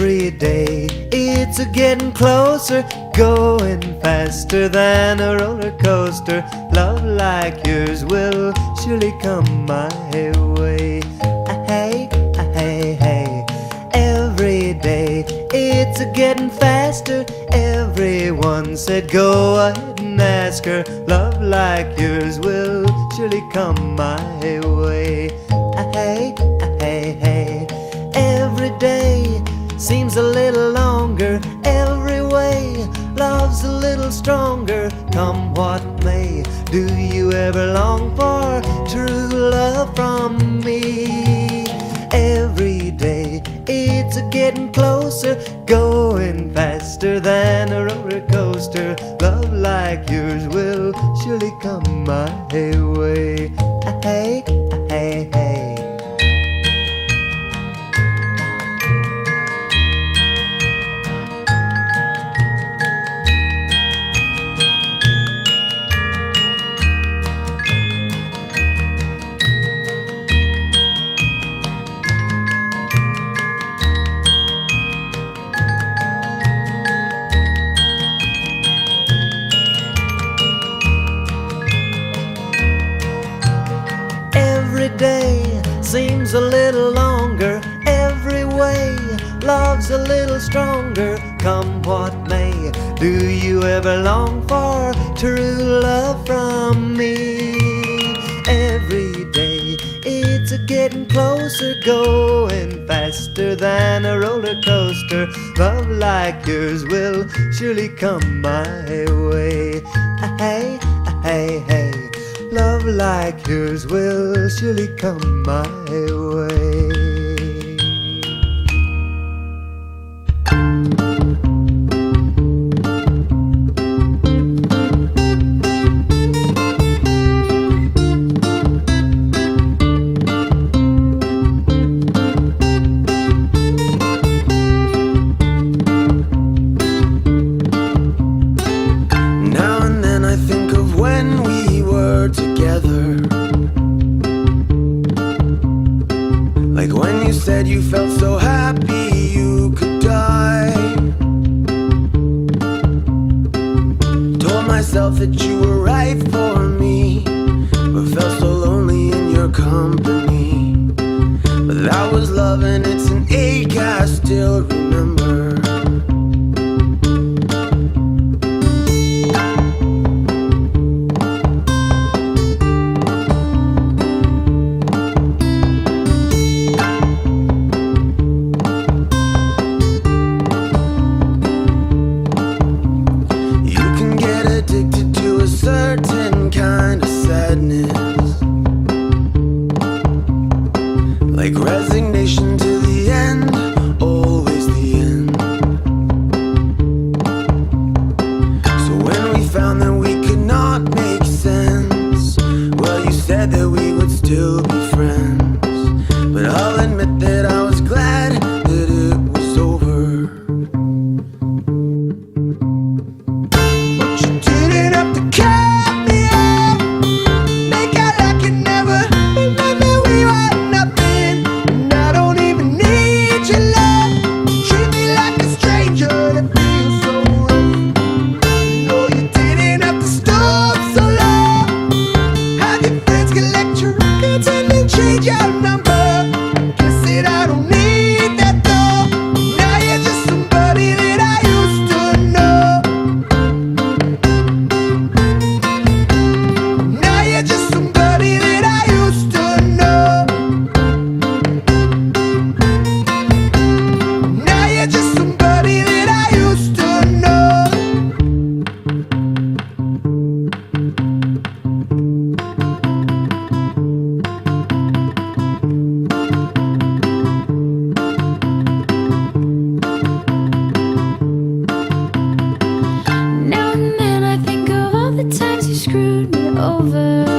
Every day it's a getting closer, going faster than a roller coaster. Love like yours will surely come my way. Hey, hey, hey. Every day it's a getting faster. Everyone said go ahead and ask her. Love like yours will surely come my way. Hey, hey, hey. Every day seems a little longer. Every way love's a little stronger. Come what may, do you ever long for true love from me? Every day it's a getting closer, going faster than a roller coaster. Love like yours will surely come my way. Hey, hey, hey. Every day seems a little longer. Every way love's a little stronger. Come what may, do you ever long for true love from me? Every day it's a getting closer, going faster than a roller coaster. Love like yours will surely come my way. Hey, hey, hey. Love like yours will surely come my way. Now and then I think of when we were together, like when you said you felt so happy you could die. Told myself that you were right for me, but felt so lonely in your company. But that was love and it's an ache I still remember. Certain kind of sadness, like resignation to the end, always the end. So when we found that we could not make sense, well, you said that we would still be friends. But I'll admit that I was glad that it was over. But you didn't have to care. Change your number. Guess that I don't need that though. Now you're just somebody that I used to know. Now you're just somebody that I used to know. Now you're just somebody that I used to know. Now and then I think of all the times you screwed me over.